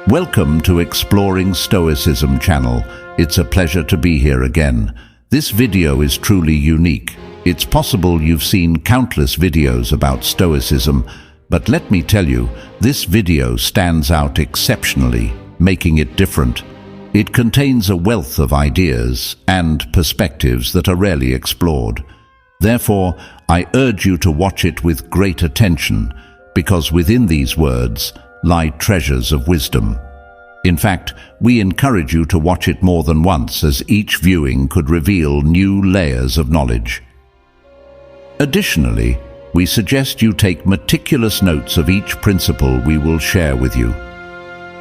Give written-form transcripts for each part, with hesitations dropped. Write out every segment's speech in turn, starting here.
Welcome to Exploring Stoicism channel. It's a pleasure to be here again. This video is truly unique. It's possible you've seen countless videos about Stoicism, but let me tell you, this video stands out exceptionally, making it different. It contains a wealth of ideas and perspectives that are rarely explored. Therefore, I urge you to watch it with great attention, because within these words lie treasures of wisdom. In fact, we encourage you to watch it more than once, as each viewing could reveal new layers of knowledge. Additionally, we suggest you take meticulous notes of each principle we will share with you.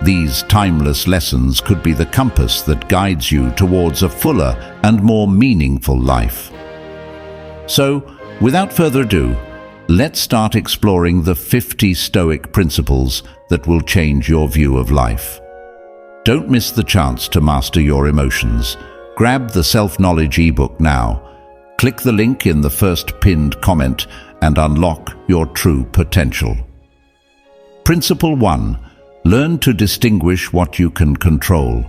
These timeless lessons could be the compass that guides you towards a fuller and more meaningful life. So, without further ado, let's start exploring the 50 Stoic principles that will change your view of life. Don't miss the chance to master your emotions. Grab the self-knowledge ebook now. Click the link in the first pinned comment and unlock your true potential. Principle 1. Learn to distinguish what you can control.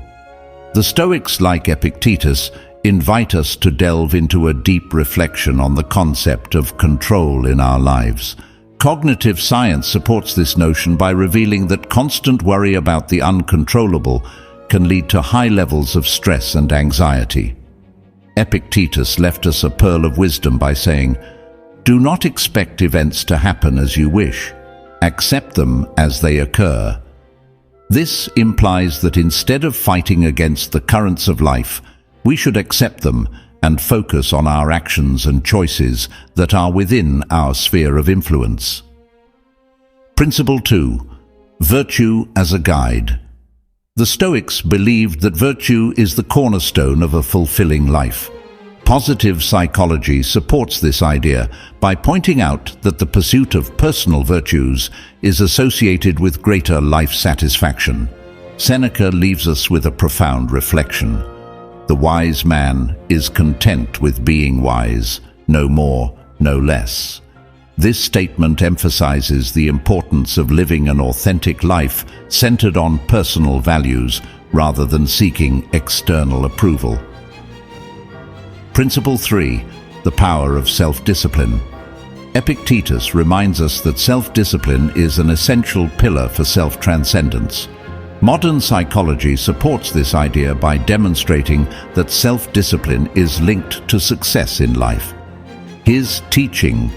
The Stoics, like Epictetus, invite us to delve into a deep reflection on the concept of control in our lives. Cognitive science supports this notion by revealing that constant worry about the uncontrollable can lead to high levels of stress and anxiety. Epictetus left us a pearl of wisdom by saying, "Do not expect events to happen as you wish. Accept them as they occur." This implies that instead of fighting against the currents of life, we should accept them and focus on our actions and choices that are within our sphere of influence. Principle 2. Virtue as a guide. The Stoics believed that virtue is the cornerstone of a fulfilling life. Positive psychology supports this idea by pointing out that the pursuit of personal virtues is associated with greater life satisfaction. Seneca leaves us with a profound reflection. The wise man is content with being wise, no more, no less. This statement emphasizes the importance of living an authentic life centered on personal values rather than seeking external approval. Principle 3. The power of self-discipline. Epictetus reminds us that self-discipline is an essential pillar for self-transcendence. Modern psychology supports this idea by demonstrating that self-discipline is linked to success in life. His teaching,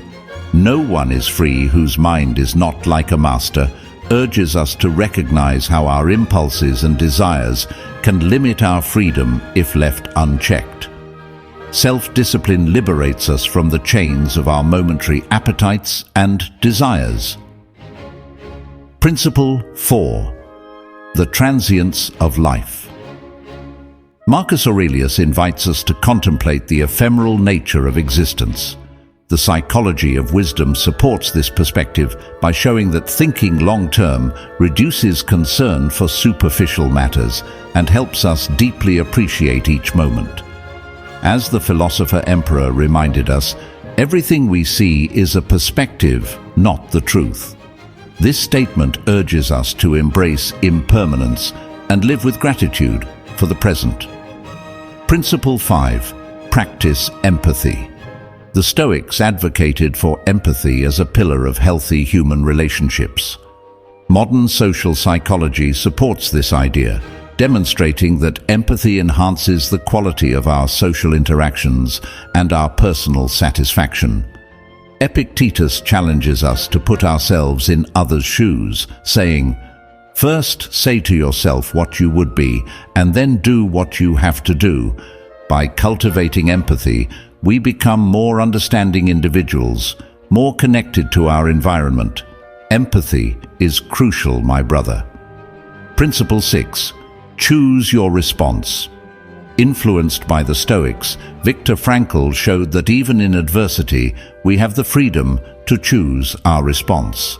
"No one is free whose mind is not like a master," urges us to recognize how our impulses and desires can limit our freedom if left unchecked. Self-discipline liberates us from the chains of our momentary appetites and desires. Principle 4. The transience of life. Marcus Aurelius invites us to contemplate the ephemeral nature of existence. The psychology of wisdom supports this perspective by showing that thinking long-term reduces concern for superficial matters and helps us deeply appreciate each moment. As the philosopher-emperor reminded us, everything we see is a perspective, not the truth. This statement urges us to embrace impermanence and live with gratitude for the present. Principle 5. Practice empathy. The Stoics advocated for empathy as a pillar of healthy human relationships. Modern social psychology supports this idea, demonstrating that empathy enhances the quality of our social interactions and our personal satisfaction. Epictetus challenges us to put ourselves in others' shoes, saying, "First say to yourself what you would be, and then do what you have to do." By cultivating empathy, we become more understanding individuals, more connected to our environment. Empathy is crucial, my brother. Principle 6. Choose your response. Influenced by the Stoics, Viktor Frankl showed that even in adversity, we have the freedom to choose our response.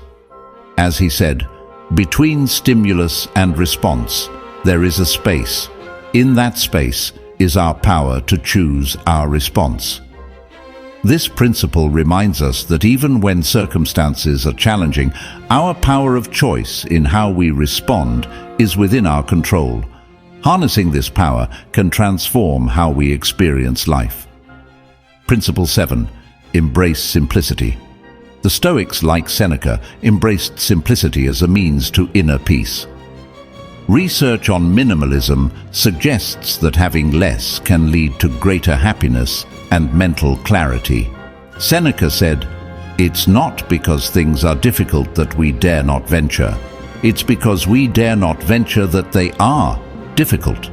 As he said, "Between stimulus and response, there is a space. In that space is our power to choose our response." This principle reminds us that even when circumstances are challenging, our power of choice in how we respond is within our control. Harnessing this power can transform how we experience life. Principle 7. Embrace simplicity. The Stoics, like Seneca, embraced simplicity as a means to inner peace. Research on minimalism suggests that having less can lead to greater happiness and mental clarity. Seneca said, "It's not because things are difficult that we dare not venture. It's because we dare not venture that they are difficult."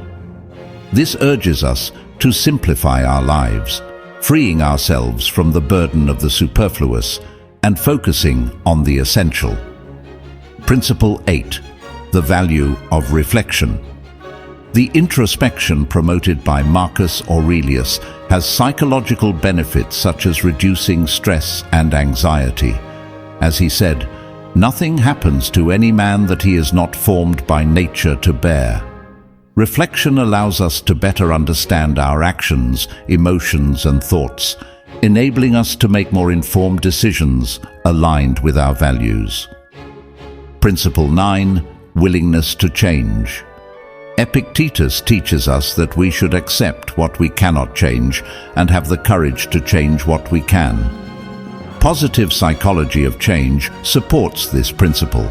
This urges us to simplify our lives, freeing ourselves from the burden of the superfluous and focusing on the essential. Principle 8. The value of reflection. The introspection promoted by Marcus Aurelius has psychological benefits such as reducing stress and anxiety. As he said, "Nothing happens to any man that he is not formed by nature to bear." Reflection allows us to better understand our actions, emotions, and thoughts, enabling us to make more informed decisions aligned with our values. Principle 9. Willingness to change. Epictetus teaches us that we should accept what we cannot change and have the courage to change what we can. Positive psychology of change supports this principle.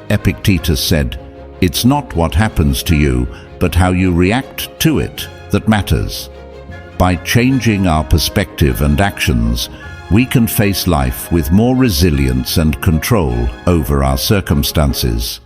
Epictetus said, "It's not what happens to you, but how you react to it that matters." By changing our perspective and actions, we can face life with more resilience and control over our circumstances.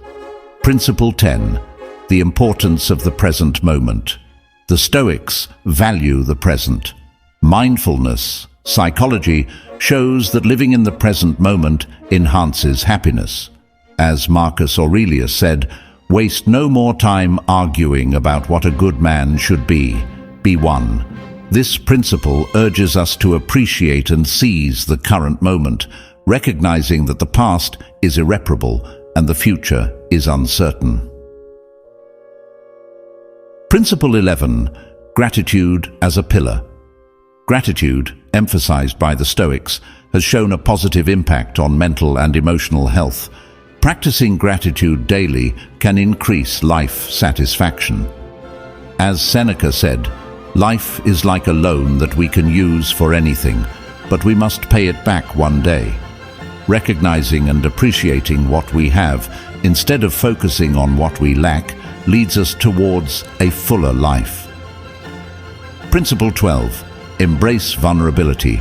Principle 10. The importance of the present moment. The Stoics value the present. Mindfulness psychology shows that living in the present moment enhances happiness. As Marcus Aurelius said, "Waste no more time arguing about what a good man should be. Be one." This principle urges us to appreciate and seize the current moment, recognizing that the past is irreparable and the future is uncertain. Principle 11. Gratitude as a pillar. Gratitude, emphasized by the Stoics, has shown a positive impact on mental and emotional health. Practicing gratitude daily can increase life satisfaction. As Seneca said, "Life is like a loan that we can use for anything, but we must pay it back one day." Recognizing and appreciating what we have, instead of focusing on what we lack, leads us towards a fuller life. Principle 12. Embrace vulnerability.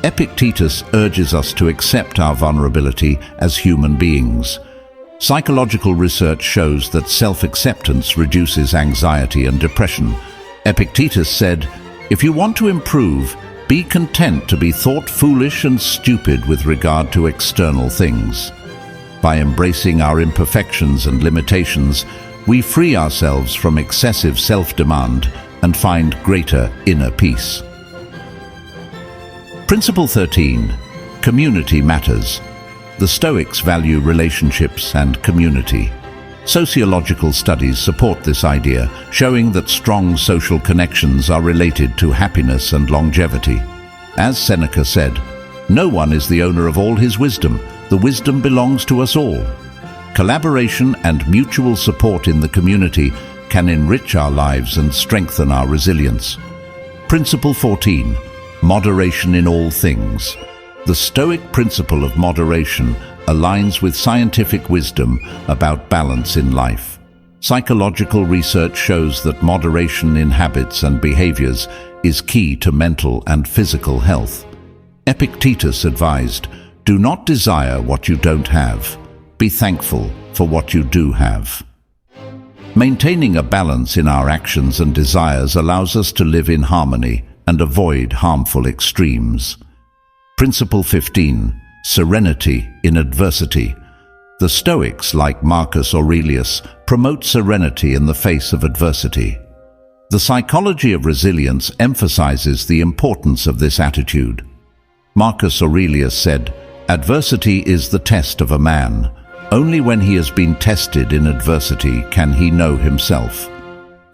Epictetus urges us to accept our vulnerability as human beings. Psychological research shows that self-acceptance reduces anxiety and depression. Epictetus said, "If you want to improve, be content to be thought foolish and stupid with regard to external things." By embracing our imperfections and limitations, we free ourselves from excessive self-demand and find greater inner peace. Principle 13. Community matters. The Stoics value relationships and community. Sociological studies support this idea, showing that strong social connections are related to happiness and longevity. As Seneca said, "No one is the owner of all his wisdom. The wisdom belongs to us all." Collaboration and mutual support in the community can enrich our lives and strengthen our resilience. Principle 14. Moderation in all things. The Stoic principle of moderation aligns with scientific wisdom about balance in life. Psychological research shows that moderation in habits and behaviors is key to mental and physical health. Epictetus advised, "Do not desire what you don't have. Be thankful for what you do have." Maintaining a balance in our actions and desires allows us to live in harmony and avoid harmful extremes. Principle 15. Serenity in adversity. The Stoics, like Marcus Aurelius, promote serenity in the face of adversity. The psychology of resilience emphasizes the importance of this attitude. Marcus Aurelius said, "Adversity is the test of a man. Only when he has been tested in adversity can he know himself."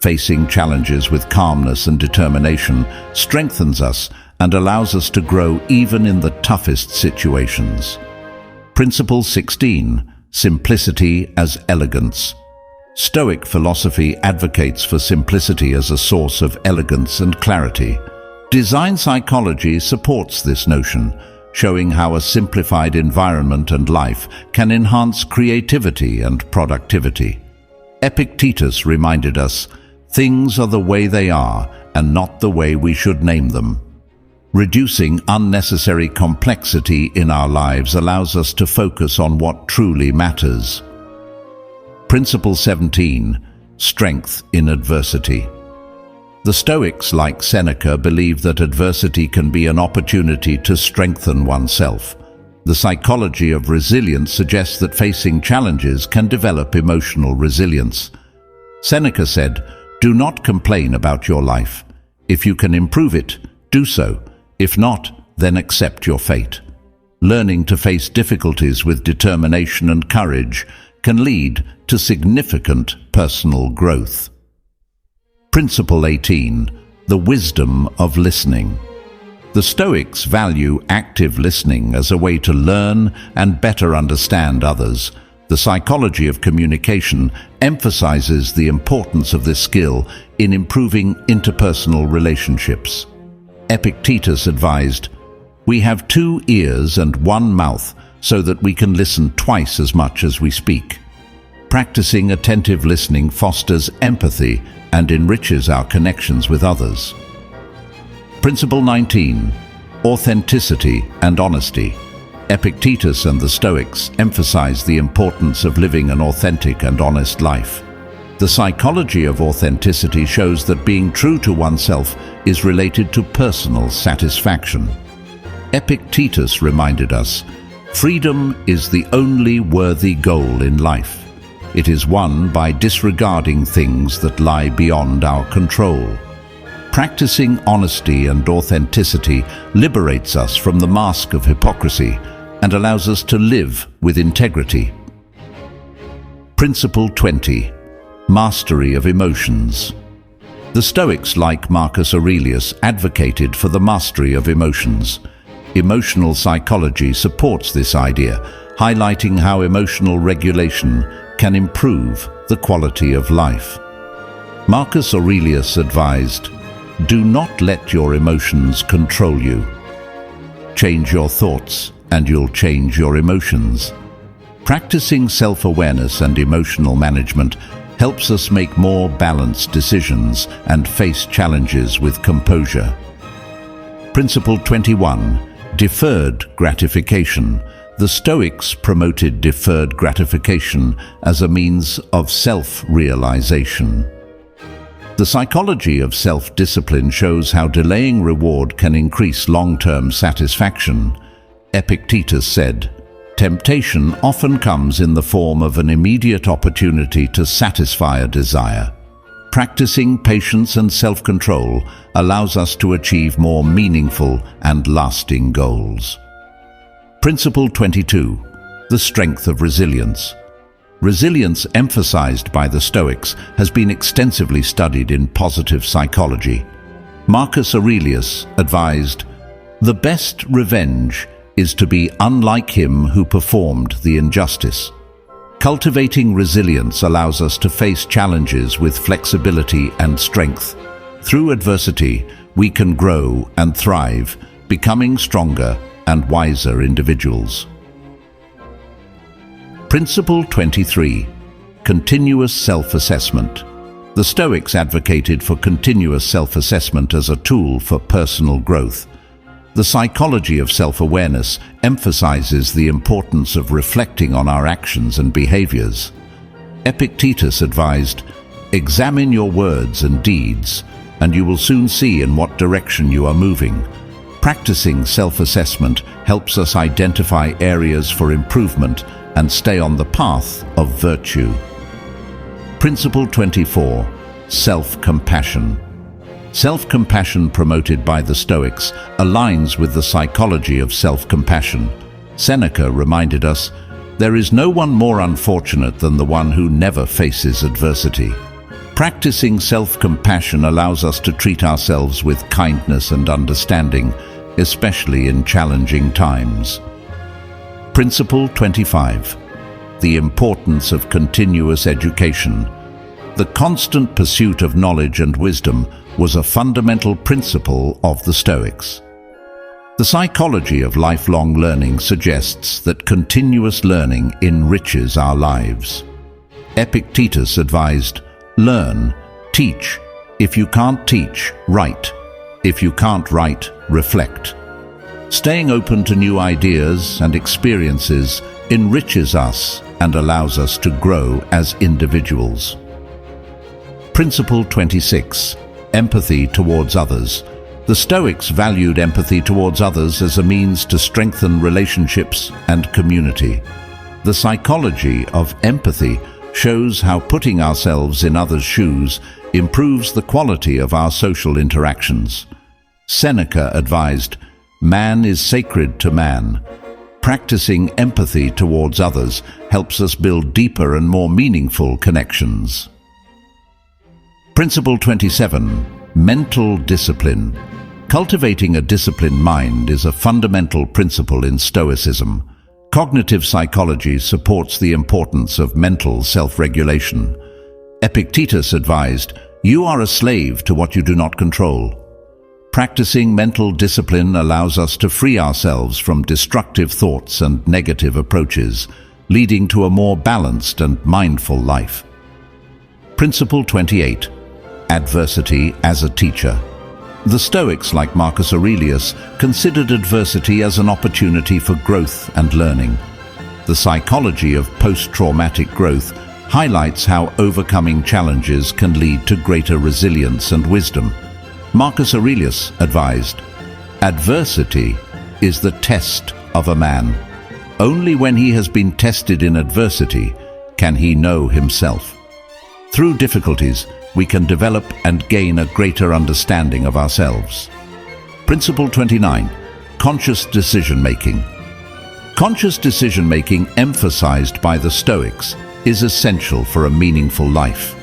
Facing challenges with calmness and determination strengthens us and allows us to grow even in the toughest situations. Principle 16. Simplicity as elegance. Stoic philosophy advocates for simplicity as a source of elegance and clarity. Design psychology supports this notion, showing how a simplified environment and life can enhance creativity and productivity. Epictetus reminded us, "Things are the way they are, and not the way we should name them." Reducing unnecessary complexity in our lives allows us to focus on what truly matters. Principle 17. Strength in adversity. The Stoics, like Seneca, believe that adversity can be an opportunity to strengthen oneself. The psychology of resilience suggests that facing challenges can develop emotional resilience. Seneca said, "Do not complain about your life. If you can improve it, do so. If not, then accept your fate." Learning to face difficulties with determination and courage can lead to significant personal growth. Principle 18. The wisdom of listening. The Stoics value active listening as a way to learn and better understand others. The psychology of communication emphasizes the importance of this skill in improving interpersonal relationships. Epictetus advised, "We have 2 ears and 1 mouth so that we can listen twice as much as we speak." Practicing attentive listening fosters empathy and enriches our connections with others. Principle 19. Authenticity and honesty. Epictetus and the Stoics emphasize the importance of living an authentic and honest life. The psychology of authenticity shows that being true to oneself is related to personal satisfaction. Epictetus reminded us, "Freedom is the only worthy goal in life. It is won by disregarding things that lie beyond our control." Practicing honesty and authenticity liberates us from the mask of hypocrisy and allows us to live with integrity. Principle 20. Mastery of emotions. The Stoics, like Marcus Aurelius, advocated for the mastery of emotions. Emotional psychology supports this idea, highlighting how emotional regulation can improve the quality of life. Marcus Aurelius advised, "Do not let your emotions control you. Change your thoughts, and you'll change your emotions." Practicing self-awareness and emotional management helps us make more balanced decisions and face challenges with composure. Principle 21. Deferred gratification. The Stoics promoted deferred gratification as a means of self-realization. The psychology of self-discipline shows how delaying reward can increase long-term satisfaction. Epictetus said, "Temptation often comes in the form of an immediate opportunity to satisfy a desire. Practicing patience and self-control allows us to achieve more meaningful and lasting goals." Principle 22. The strength of resilience. Resilience, emphasized by the Stoics, has been extensively studied in positive psychology. Marcus Aurelius advised, "The best revenge is to be unlike him who performed the injustice." Cultivating resilience allows us to face challenges with flexibility and strength. Through adversity, we can grow and thrive, becoming stronger and wiser individuals. Principle 23. Continuous self-assessment. The Stoics advocated for continuous self-assessment as a tool for personal growth. The psychology of self-awareness emphasizes the importance of reflecting on our actions and behaviors. Epictetus advised, "Examine your words and deeds, and you will soon see in what direction you are moving." Practicing self-assessment helps us identify areas for improvement and stay on the path of virtue. Principle 24. Self-compassion. Self-compassion promoted by the Stoics aligns with the psychology of self-compassion. Seneca reminded us, "There is no one more unfortunate than the one who never faces adversity." Practicing self-compassion allows us to treat ourselves with kindness and understanding, especially in challenging times. Principle 25. The importance of continuous education. The constant pursuit of knowledge and wisdom was a fundamental principle of the Stoics. The psychology of lifelong learning suggests that continuous learning enriches our lives. Epictetus advised, "Learn, teach. If you can't teach, write. If you can't write, reflect." Staying open to new ideas and experiences enriches us and allows us to grow as individuals. Principle 26. Empathy towards others. The Stoics valued empathy towards others as a means to strengthen relationships and community. The psychology of empathy shows how putting ourselves in others' shoes improves the quality of our social interactions. Seneca advised, "Man is sacred to man." Practicing empathy towards others helps us build deeper and more meaningful connections. Principle 27. Mental discipline. Cultivating a disciplined mind is a fundamental principle in Stoicism. Cognitive psychology supports the importance of mental self-regulation. Epictetus advised, "You are a slave to what you do not control." Practicing mental discipline allows us to free ourselves from destructive thoughts and negative approaches, leading to a more balanced and mindful life. Principle 28. Adversity as a teacher. The Stoics, like Marcus Aurelius, considered adversity as an opportunity for growth and learning. The psychology of post-traumatic growth highlights how overcoming challenges can lead to greater resilience and wisdom. Marcus Aurelius advised, "Adversity is the test of a man. Only when he has been tested in adversity can he know himself." Through difficulties, we can develop and gain a greater understanding of ourselves. Principle 29. Conscious decision-making. Conscious decision-making, emphasized by the Stoics, is essential for a meaningful life.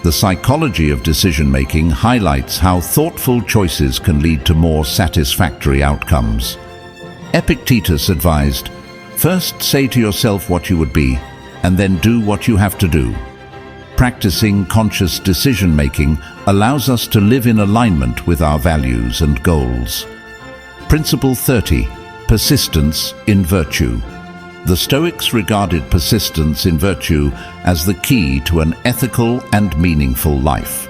The psychology of decision-making highlights how thoughtful choices can lead to more satisfactory outcomes. Epictetus advised, "First say to yourself what you would be, and then do what you have to do." Practicing conscious decision-making allows us to live in alignment with our values and goals. Principle 30. Persistence in virtue. The Stoics regarded persistence in virtue as the key to an ethical and meaningful life.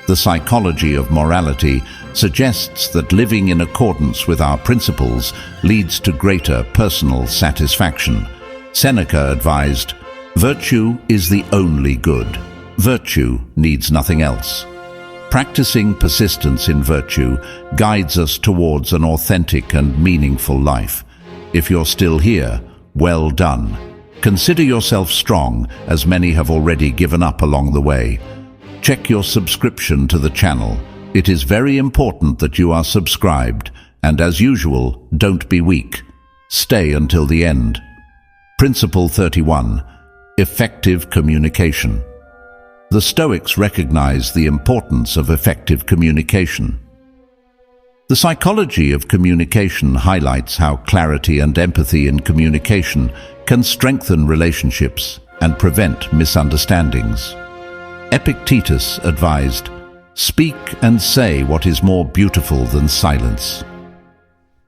The psychology of morality suggests that living in accordance with our principles leads to greater personal satisfaction. Seneca advised, "Virtue is the only good. Virtue needs nothing else." Practicing persistence in virtue guides us towards an authentic and meaningful life. If you're still here, well done. Consider yourself strong, as many have already given up along the way. Check your subscription to the channel. It is very important that you are subscribed, and as usual, don't be weak. Stay until the end. Principle 31. Effective communication. The Stoics recognize the importance of effective communication. The psychology of communication highlights how clarity and empathy in communication can strengthen relationships and prevent misunderstandings. Epictetus advised, "Speak and say what is more beautiful than silence."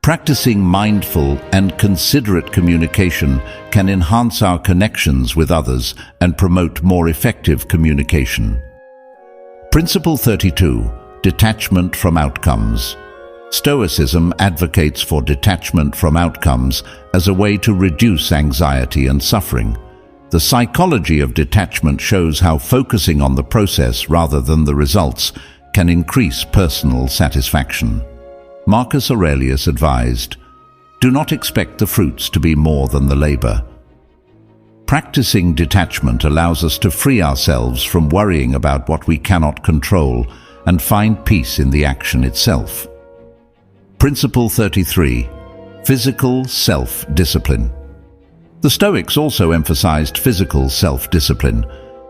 Practicing mindful and considerate communication can enhance our connections with others and promote more effective communication. Principle 32. Detachment from outcomes. Stoicism advocates for detachment from outcomes as a way to reduce anxiety and suffering. The psychology of detachment shows how focusing on the process rather than the results can increase personal satisfaction. Marcus Aurelius advised, "Do not expect the fruits to be more than the labor." Practicing detachment allows us to free ourselves from worrying about what we cannot control and find peace in the action itself. Principle 33. Physical self-discipline. The Stoics also emphasized physical self-discipline.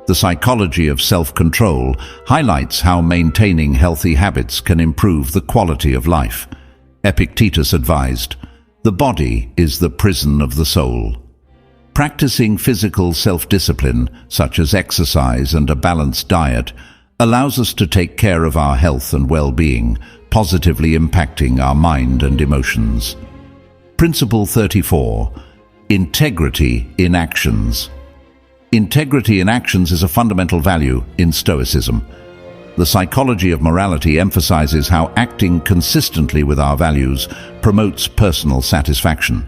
The psychology of self-control highlights how maintaining healthy habits can improve the quality of life. Epictetus advised, "The body is the prison of the soul." Practicing physical self-discipline, such as exercise and a balanced diet, allows us to take care of our health and well-being, positively impacting our mind and emotions. Principle 34. Integrity in actions. Integrity in actions is a fundamental value in Stoicism. The psychology of morality emphasizes how acting consistently with our values promotes personal satisfaction.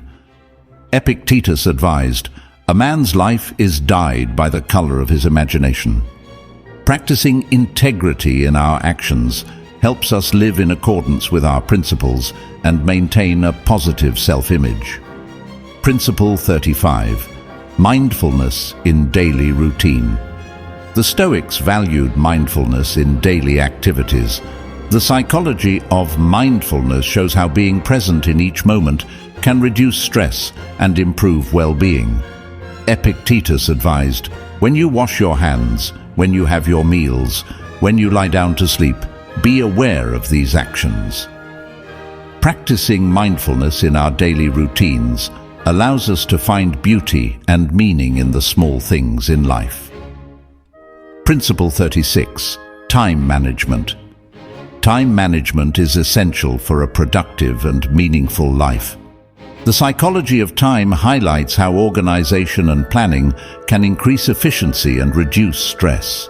Epictetus advised, "A man's life is dyed by the color of his imagination." Practicing integrity in our actions helps us live in accordance with our principles and maintain a positive self-image. Principle 35. Mindfulness in daily routine. The Stoics valued mindfulness in daily activities. The psychology of mindfulness shows how being present in each moment can reduce stress and improve well-being. Epictetus advised, "When you wash your hands, when you have your meals, when you lie down to sleep, be aware of these actions." Practicing mindfulness in our daily routines allows us to find beauty and meaning in the small things in life. Principle 36. Time management. Time management is essential for a productive and meaningful life. The psychology of time highlights how organization and planning can increase efficiency and reduce stress.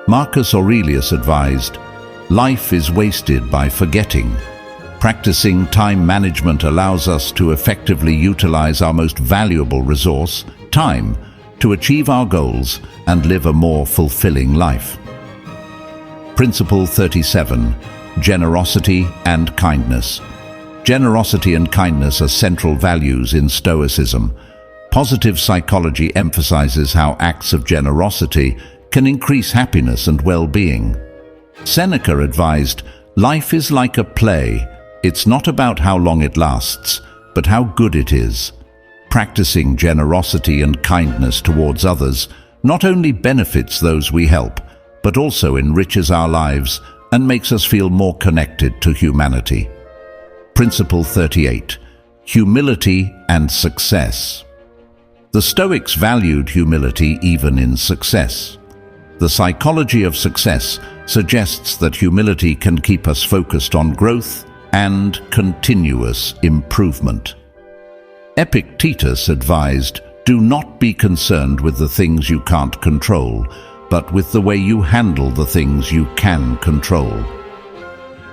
Marcus Aurelius advised, "Life is wasted by forgetting." Practicing time management allows us to effectively utilize our most valuable resource, time, to achieve our goals and live a more fulfilling life. Principle 37. Generosity and kindness. Generosity and kindness are central values in Stoicism. Positive psychology emphasizes how acts of generosity can increase happiness and well-being. Seneca advised, "Life is like a play. It's not about how long it lasts, but how good it is." Practicing generosity and kindness towards others not only benefits those we help, but also enriches our lives and makes us feel more connected to humanity. Principle 38. Humility and success. The Stoics valued humility even in success. The psychology of success suggests that humility can keep us focused on growth and continuous improvement. Epictetus advised, "Do not be concerned with the things you can't control, but with the way you handle the things you can control."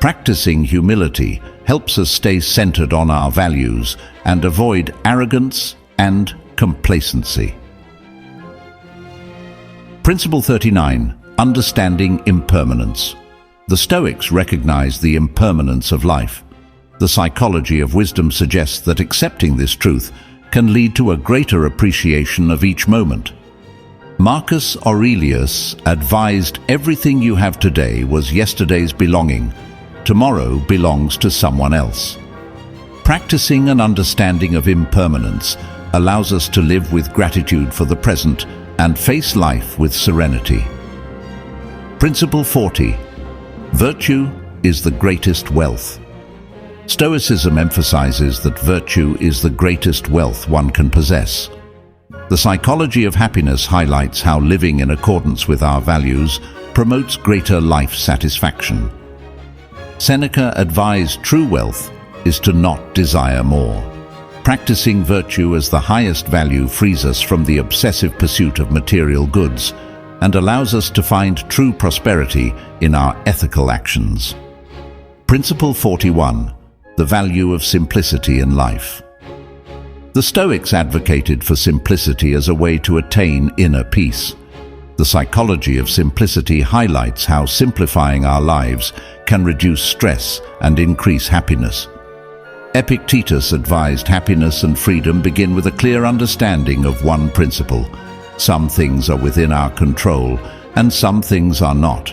Practicing humility helps us stay centered on our values and avoid arrogance and complacency. Principle 39. Understanding impermanence. The Stoics recognize the impermanence of life. The psychology of wisdom suggests that accepting this truth can lead to a greater appreciation of each moment. Marcus Aurelius advised, "Everything you have today was yesterday's belonging. Tomorrow belongs to someone else." Practicing an understanding of impermanence allows us to live with gratitude for the present and face life with serenity. Principle 40. Virtue is the greatest wealth. Stoicism emphasizes that virtue is the greatest wealth one can possess. The psychology of happiness highlights how living in accordance with our values promotes greater life satisfaction. Seneca advised true wealth is to not desire more. Practicing virtue as the highest value frees us from the obsessive pursuit of material goods and allows us to find true prosperity in our ethical actions. Principle 41. The value of simplicity in life. The Stoics advocated for simplicity as a way to attain inner peace. The psychology of simplicity highlights how simplifying our lives can reduce stress and increase happiness. Epictetus advised happiness and freedom begin with a clear understanding of one principle. Some things are within our control, and some things are not.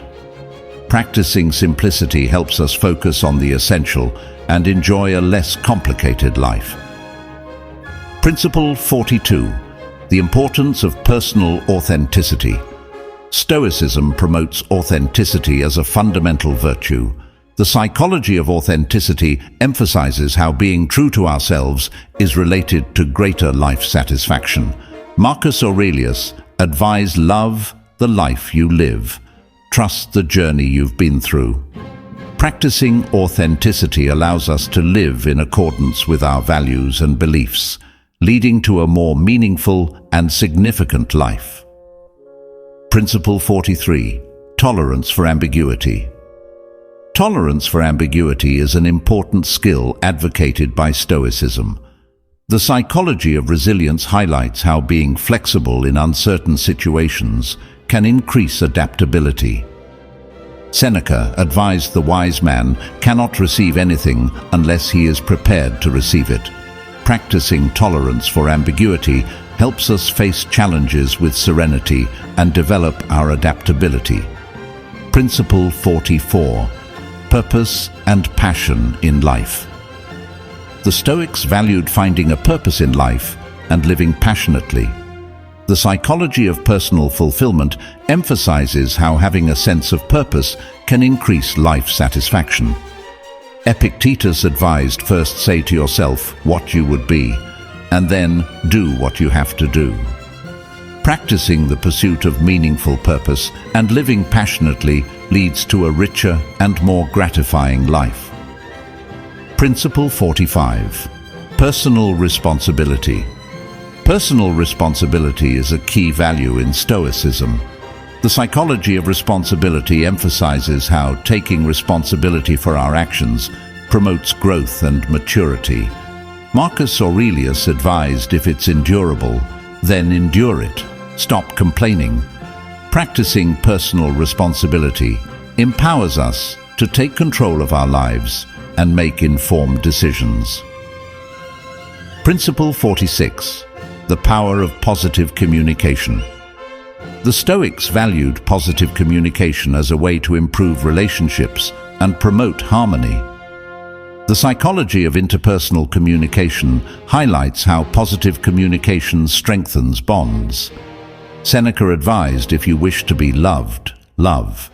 Practicing simplicity helps us focus on the essential and enjoy a less complicated life. Principle 42. The importance of personal authenticity. Stoicism promotes authenticity as a fundamental virtue. The psychology of authenticity emphasizes how being true to ourselves is related to greater life satisfaction. Marcus Aurelius advised, love the life you live. Trust the journey you've been through. Practicing authenticity allows us to live in accordance with our values and beliefs, leading to a more meaningful and significant life. Principle 43. Tolerance for ambiguity. Tolerance for ambiguity is an important skill advocated by Stoicism. The psychology of resilience highlights how being flexible in uncertain situations can increase adaptability. Seneca advised the wise man cannot receive anything unless he is prepared to receive it. Practicing tolerance for ambiguity helps us face challenges with serenity and develop our adaptability. Principle 44. Purpose and passion in life. The Stoics valued finding a purpose in life and living passionately. The psychology of personal fulfillment emphasizes how having a sense of purpose can increase life satisfaction. Epictetus advised, first say to yourself what you would be, and then do what you have to do. Practicing the pursuit of meaningful purpose and living passionately leads to a richer and more gratifying life. Principle 45. Personal responsibility. Personal responsibility is a key value in Stoicism. The psychology of responsibility emphasizes how taking responsibility for our actions promotes growth and maturity. Marcus Aurelius advised, if it's endurable, then endure it. Stop complaining. Practicing personal responsibility empowers us to take control of our lives and make informed decisions. Principle 46. The power of positive communication. The Stoics valued positive communication as a way to improve relationships and promote harmony. The psychology of interpersonal communication highlights how positive communication strengthens bonds. Seneca advised, if you wish to be loved, love.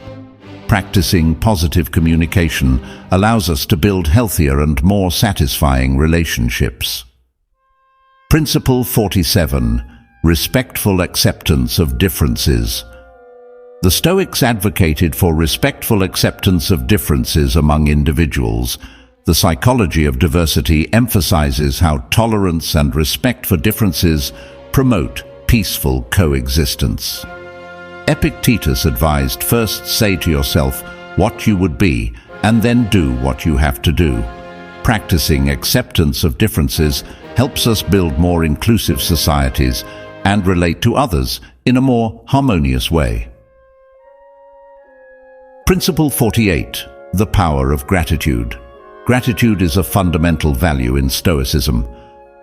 Practicing positive communication allows us to build healthier and more satisfying relationships. Principle 47. Respectful acceptance of differences. The Stoics advocated for respectful acceptance of differences among individuals. The psychology of diversity emphasizes how tolerance and respect for differences promote peaceful coexistence. Epictetus advised, first say to yourself what you would be, and then do what you have to do. Practicing acceptance of differences helps us build more inclusive societies and relate to others in a more harmonious way. Principle 48. The power of gratitude. Gratitude is a fundamental value in Stoicism.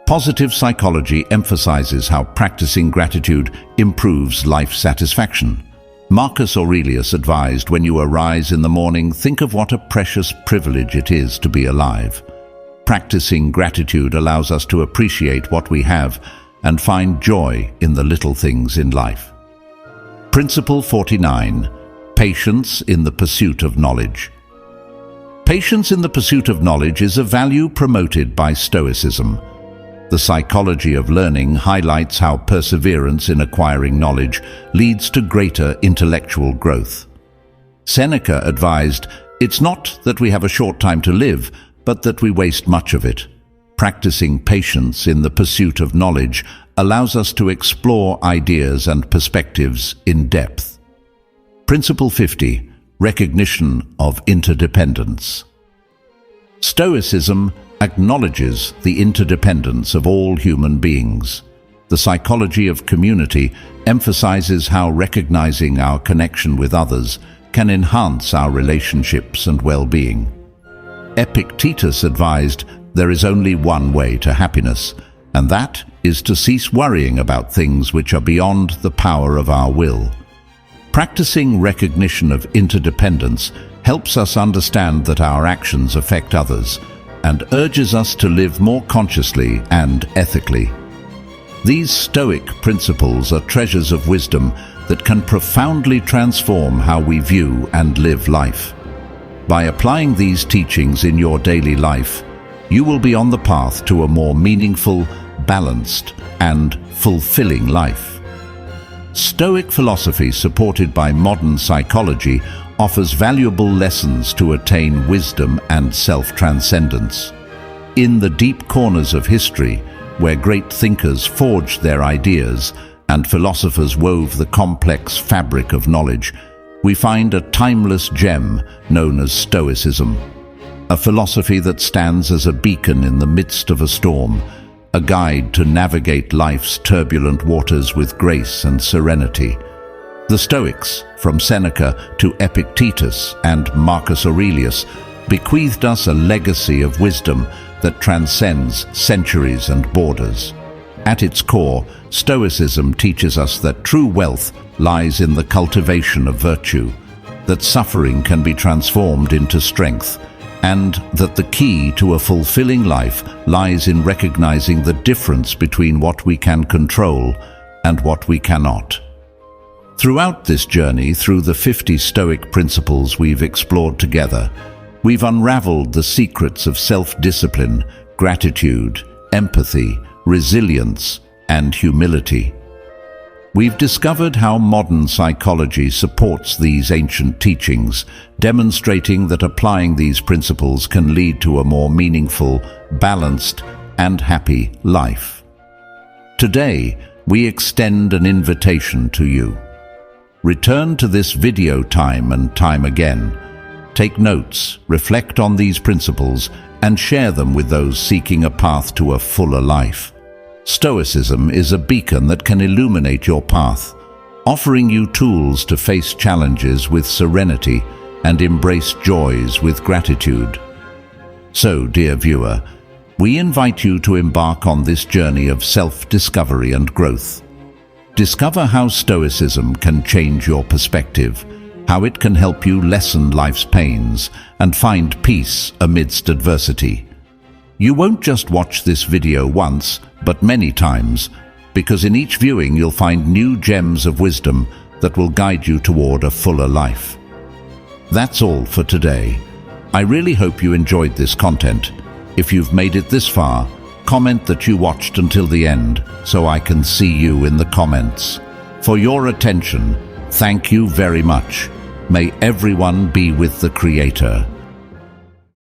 Positive psychology emphasizes how practicing gratitude improves life satisfaction. Marcus Aurelius advised, when you arise in the morning, think of what a precious privilege it is to be alive. Practicing gratitude allows us to appreciate what we have and find joy in the little things in life. Principle 49. Patience in the pursuit of knowledge. Patience in the pursuit of knowledge is a value promoted by Stoicism. The psychology of learning highlights how perseverance in acquiring knowledge leads to greater intellectual growth. Seneca advised, it's not that we have a short time to live, but that we waste much of it. Practicing patience in the pursuit of knowledge allows us to explore ideas and perspectives in depth. Principle 50. Recognition of interdependence. Stoicism acknowledges the interdependence of all human beings. The psychology of community emphasizes how recognizing our connection with others can enhance our relationships and well-being. Epictetus advised, there is only one way to happiness, and that is to cease worrying about things which are beyond the power of our will. Practicing recognition of interdependence helps us understand that our actions affect others and urges us to live more consciously and ethically. These Stoic principles are treasures of wisdom that can profoundly transform how we view and live life. By applying these teachings in your daily life, you will be on the path to a more meaningful, balanced, and fulfilling life. Stoic philosophy, supported by modern psychology, offers valuable lessons to attain wisdom and self-transcendence. In the deep corners of history, where great thinkers forged their ideas and philosophers wove the complex fabric of knowledge, we find a timeless gem known as Stoicism, a philosophy that stands as a beacon in the midst of a storm, a guide to navigate life's turbulent waters with grace and serenity. The Stoics, from Seneca to Epictetus and Marcus Aurelius, bequeathed us a legacy of wisdom that transcends centuries and borders. At its core, Stoicism teaches us that true wealth lies in the cultivation of virtue, that suffering can be transformed into strength, and that the key to a fulfilling life lies in recognizing the difference between what we can control and what we cannot. Throughout this journey through the 50 Stoic principles we've explored together, we've unraveled the secrets of self-discipline, gratitude, empathy, resilience, and humility. We've discovered how modern psychology supports these ancient teachings, demonstrating that applying these principles can lead to a more meaningful, balanced, and happy life. Today, we extend an invitation to you. Return to this video time and time again. Take notes, reflect on these principles, and share them with those seeking a path to a fuller life. Stoicism is a beacon that can illuminate your path, offering you tools to face challenges with serenity and embrace joys with gratitude. So, dear viewer, we invite you to embark on this journey of self-discovery and growth. Discover how Stoicism can change your perspective, how it can help you lessen life's pains and find peace amidst adversity. You won't just watch this video once, but many times, because in each viewing you'll find new gems of wisdom that will guide you toward a fuller life. That's all for today. I really hope you enjoyed this content. If you've made it this far, comment that you watched until the end so I can see you in the comments. For your attention, thank you very much. May everyone be with the Creator.